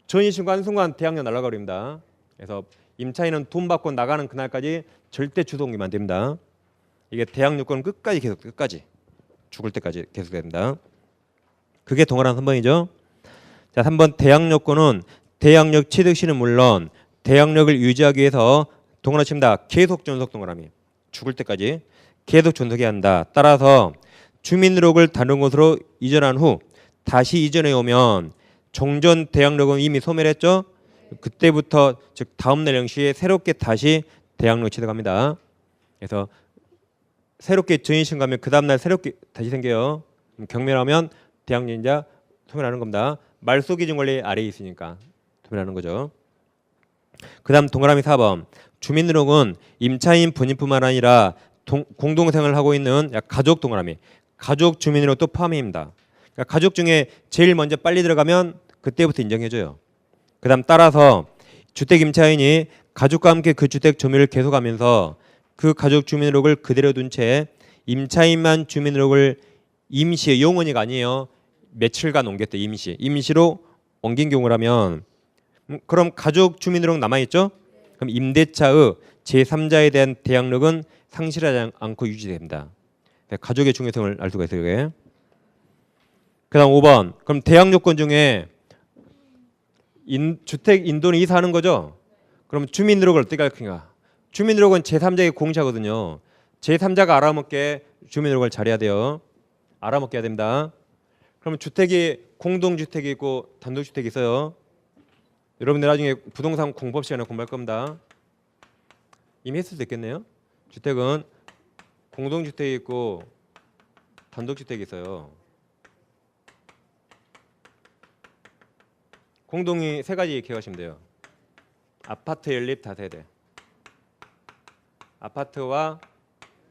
전입신고한 순간 대항력 날라가 버립니다. 그래서 임차인은 돈 받고 나가는 그날까지 절대 주소 옮기면 안 됩니다. 이게 대항 요건은 끝까지 죽을 때까지 계속됩니다. 그게 동그란 3번이죠. 자, 3번 대항 요건은 대항력 취득 시는 물론 대항력을 유지하기 위해서 동그라미 칩니다. 계속 존속 동그라미. 죽을 때까지 계속 존속해야 한다. 따라서 주민등록을 다른 곳으로 이전한 후 다시 이전해 오면 종전 대항력은 이미 소멸했죠. 그때부터 즉 다음 날 0시에 새롭게 다시 대항력 취득합니다. 그래서 새롭게 전입신 가면 그 다음 날 새롭게 다시 생겨요. 경멸하면 대항력자 소멸하는 겁니다. 말소 기준 권리 아래에 있으니까 소멸하는 거죠. 그다음 동그라미 4번. 주민등록은 임차인 본인뿐만 아니라 공동생활을 하고 있는 가족 동그라미. 가족 주민등록도 포함입니다. 그러니까 가족 중에 제일 먼저 빨리 들어가면 그때부터 인정해줘요. 그다음 따라서 주택 임차인이 가족과 함께 그 주택 점유를 계속하면서 그 가족 주민등록을 그대로 둔 채 임차인만 주민등록을 임시 영원히가 아니에요. 며칠간 옮겼대. 임시로 옮긴 경우라면 그럼 가족 주민등록 남아있죠? 그럼 임대차의 제3자에 대한 대항력은 상실하지 않고 유지됩니다. 가족의 중요성을 알 수가 있어요. 그 다음 5번. 그럼 대항 요건 중에 주택 인도는 이사하는 거죠? 그럼 주민등록을 어떻게 할 건가? 주민등록은 제3자의 공시하거든요. 제3자가 알아먹게 주민등록을 잘해야 돼요. 알아먹게 해야 됩니다. 그러면 주택이 공동주택이 있고 단독주택이 있어요. 여러분들 나중에 부동산 공법 시간에 공부할 겁니다. 이미 했을 수도 있겠네요. 주택은 공동주택이 있고 단독주택이 있어요. 공동이 세 가지 기억하시면 돼요. 아파트, 연립, 다세대. 아파트와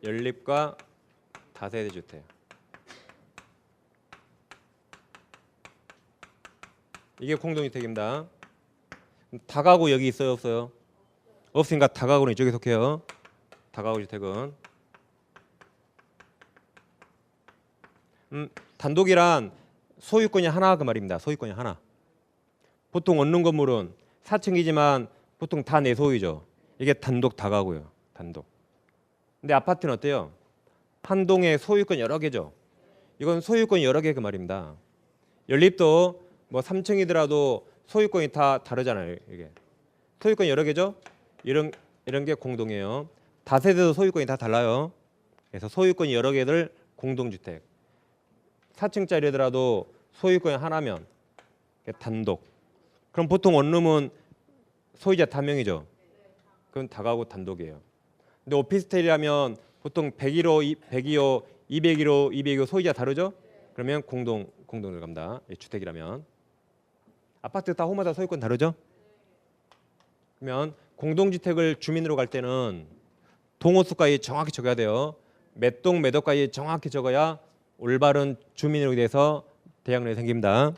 연립과 다세대 주택. 이게 공동주택입니다. 다가구 여기 있어요, 없어요? 없으니까 다가구는 이쪽에 속해요. 다가구 주택은 단독이란 소유권이 하나 그 말입니다. 소유권이 하나. 보통 얻는 건물은 4층이지만 보통 다 내 소유죠. 이게 단독 다가구예요. 단독. 근데 아파트는 어때요? 한 동에 소유권 여러 개죠. 이건 소유권 여러 개 그 말입니다. 연립도 뭐 3층이더라도 소유권이 다 다르잖아요. 이게 소유권 여러 개죠. 이런 게 공동이에요. 다세대도 소유권이 다 달라요. 그래서 소유권이 여러 개들 공동주택. 4층짜리더라도 소유권이 하나면 단독. 그럼 보통 원룸은 소유자 단명이죠. 그건 다가구 단독이에요. 근데 오피스텔이라면 보통 101호, 102호, 201호, 202호 소유자 다르죠? 그러면 공동 들어갑니다. 주택이라면. 아파트 다 호마다 소유권 다르죠? 그러면 공동주택을 주민으로 갈 때는 동호수까지 정확히 적어야 돼요. 몇 동 몇 호까지 정확히 적어야 올바른 주민으로 돼서 대항력이 생깁니다.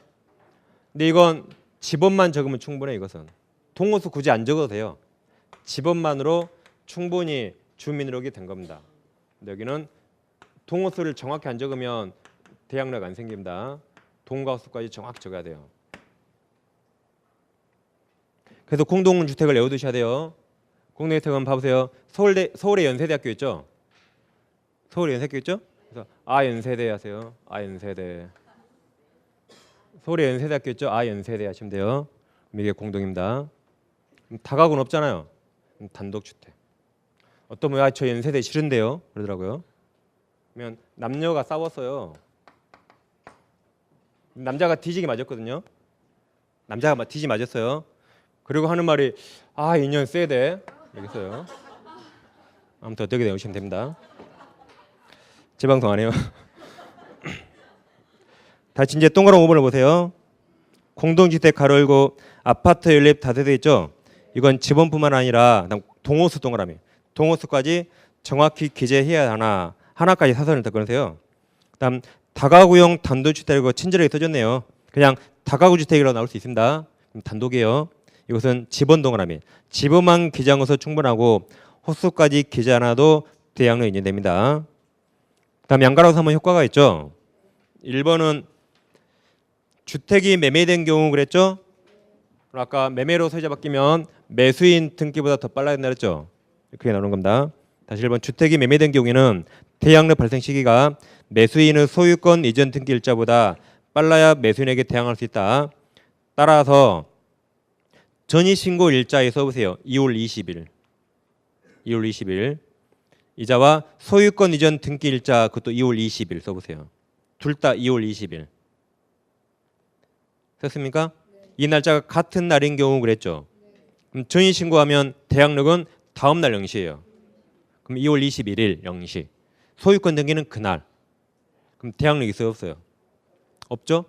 근데 이건 집원만 적으면 충분해. 이것은 동호수 굳이 안 적어도 돼요. 집원만으로 충분히 주민으로기 된 겁니다. 근데 여기는 동호수를 정확히 안 적으면 대항력 안 생깁니다. 동과 수까지 정확히 적어야 돼요. 그래서 공동주택을 외워두셔야 돼요. 공동주택은 봐보세요. 서울의 연세대학교 있죠? 서울의 연세대학교 있죠? 그래서 연세대 하세요. 연세대. 서울의 연세대학교 있죠? 연세대 하시면 돼요. 이게 공동입니다. 다가구는 없잖아요. 단독주택. 어떤 분이 저 연세대 싫은데요? 그러더라고요. 그러면 남녀가 싸웠어요. 남자가 뒤지게 맞았거든요. 남자가 뒤지게 맞았어요. 그리고 하는 말이 인연 세대 여기서요. 아무튼 어떻게 내우시면 됩니다. 제 방송 안 해요. 다시 이제 동그란 5번을 보세요. 공동주택 가로 열고 아파트 연립 다세대 있죠. 이건 집원뿐만 아니라 동호수 동그라미. 동호수까지 정확히 기재해야 하나까지 사선을 더 끊으세요. 그다음 다가구형 단독주택이고 친절하게 써줬네요. 그냥 다가구 주택이라고 나올 수 있습니다. 단독이에요. 이것은 집원 동그라미. 집원만 기재해서 충분하고 호수까지 기재 않아도 대항력 인정됩니다. 그다음 양가로 삼은 효과가 있죠. 1번은 주택이 매매된 경우 그랬죠. 아까 매매로 소유자 바뀌면 매수인 등기보다 더 빨라야 된다 그랬죠. 그게 나오는 겁니다. 다시 1번 주택이 매매된 경우에는 대항력 발생 시기가 매수인의 소유권 이전 등기 일자보다 빨라야 매수인에게 대항할 수 있다. 따라서 전이신고 일자에 써보세요. 2월 20일. 2월 20일. 이자와 소유권 이전 등기 일자 그것도 2월 20일 써보세요. 둘 다 2월 20일. 됐습니까? 이 날짜가 같은 날인 경우 그랬죠. 그럼 전이신고하면 대항력은 다음 날 0시예요. 그럼 2월 21일 0시. 소유권 등기는 그날. 그럼 대항력 있어요, 없어요? 없죠?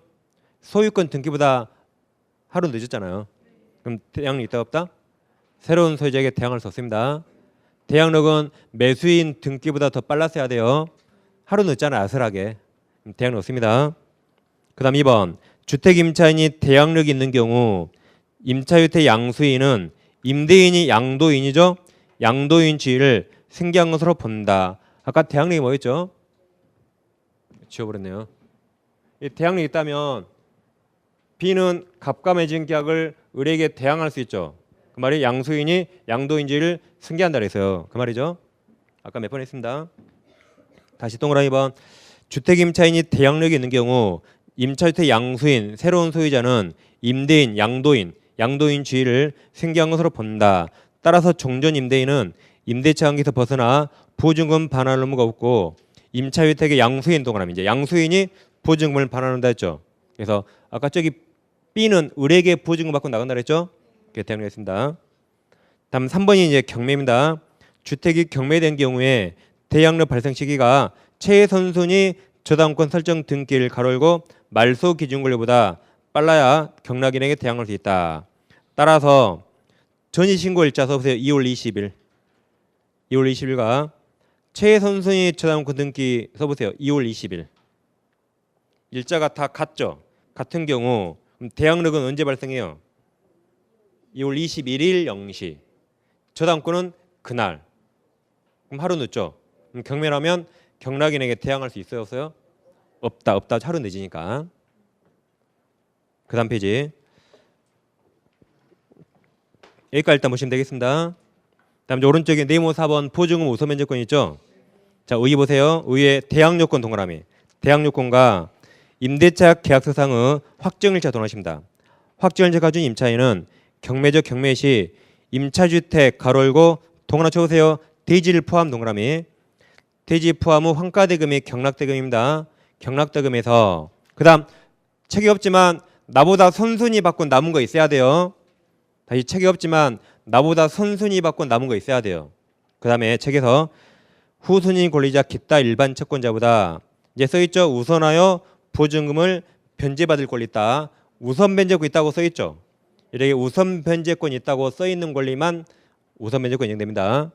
소유권 등기보다 하루 늦었잖아요. 그럼 대항력 있다 없다? 새로운 소유자에게 대항할 수 없습니다. 대항력은 매수인 등기보다 더 빨랐어야 돼요. 하루 늦잖아요, 아슬하게. 대항력 없습니다. 그 다음 2번 주택 임차인이 대항력이 있는 경우 임차주택 양수인은 임대인이 양도인이죠. 양도인 지위를 승계한 것으로 본다. 아까 대항력이 뭐였죠? 지워버렸네요. 이 대항력이 있다면 B는 갑과 매진 계약을 을에게 대항할 수 있죠. 그 말이 양수인이 양도인지를 승계한다 그랬어요. 그 말이죠. 아까 몇 번 했습니다. 다시 동그라미 2번 주택 임차인이 대항력이 있는 경우 임차주택 양수인 새로운 소유자는 임대인 양도인 지위를 승계한 것으로 본다. 따라서 종전 임대인은 임대차 관계에서 벗어나 보증금 반환 의무가 없고 임차주택의 양수인 동그라미 이제 양수인이 보증금을 반환한다 했죠. 그래서 아까 저기 B는 을에게 보증금 받고 나간다 그랬죠. 그게 대항력했습니다. 다음 3번이 이제 경매입니다. 주택이 경매된 경우에 대항력 발생 시기가 최선순위 저당권 설정 등기를 가로열고 말소 기준 권리보다 빨라야 경락인에게 대항할 수 있다. 따라서 전이신고 일자 써보세요. 2월 20일. 2월 20일과 최선순위 저당권 등기 써보세요. 2월 20일. 일자가 다 같죠. 같은 경우 대항력은 언제 발생해요? 2월 21일 0시. 저당권은 그날. 그럼 하루 늦죠. 그럼 경매라면 경락인에게 대항할 수 있어요, 없어요? 없다. 하루 늦으니까. 그 다음 페이지. 여기까지 일단 보시면 되겠습니다. 다음 오른쪽에 네모 4번 보증금 우선 면제권 있죠. 자, 의 보세요. 의의 대항요건 동그라미. 대항요건과 임대차 계약서상의 확정일자 동일하십니다. 확정일자 가진 임차인은 경매적 경매 시 임차주택 가로열고 동그라미 쳐보세요. 대지를 포함 동그라미. 대지 포함 후 환가대금이 경락대금입니다. 경락대금에서 그 다음 책이 없지만 나보다 선순위 받고 남은 거 있어야 돼요. 다시 책이 없지만 나보다 선순위 받고 남은 거 있어야 돼요. 그 다음에 책에서 후순위 권리자 기타 일반 채권자보다 이제 써있죠. 우선하여 보증금을 변제받을 권리 있다. 우선 변제권 있다고 써있죠. 이렇게 우선 변제권이 있다고 써있는 권리만 우선 변제권 인정됩니다.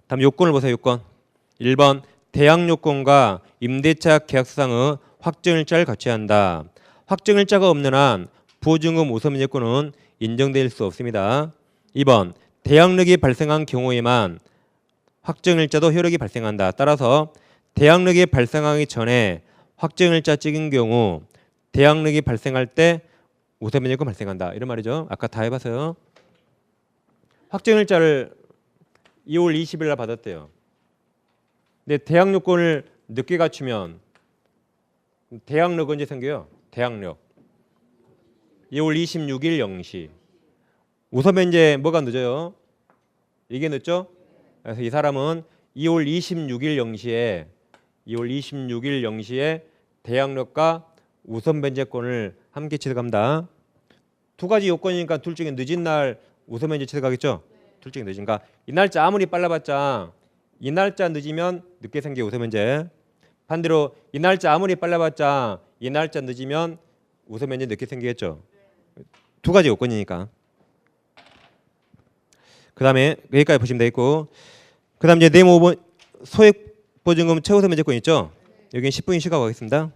다음 요건을 보세요. 요건 1번 대항요건과 임대차 계약서상의 확정일자를 갖춰야 한다. 확정일자가 없는 한 보증금 우선 변제권은 인정될 수 없습니다. 2번 대항력이 발생한 경우에만 확정일자도 효력이 발생한다. 따라서 대항력이 발생하기 전에 확정일자 찍은 경우 대항력이 발생할 때 우선 변제권 발생한다. 이런 말이죠. 아까 다 해봤어요. 확정일자를 2월 20일 날 받았대요. 근데 대항요건을 늦게 갖추면 대항력 언제 생겨요? 대항력 2월 26일 0시. 우선 변제 뭐가 늦어요? 이게 늦죠? 그래서 이 사람은 2월 26일 0시에 대항력과 우선 변제권을 함께 취득합니다. 두 가지 요건이니까 둘 중에 늦은 날 우선 변제 취득하겠죠? 둘 중에 늦은가? 이 날짜 아무리 빨라봤자 이 날짜 늦으면 늦게 생겨 우선 변제. 반대로 이 날짜 아무리 빨라봤자 이 날짜 늦으면 우선 변제 늦게 생기겠죠. 두 가지 요건이니까. 그 다음에 여기까지 보시면 되겠고, 그 다음 이제 네모 5번 소액 보증금 최우선 변제권 있죠. 여기는 10분이 쉬고 가겠습니다.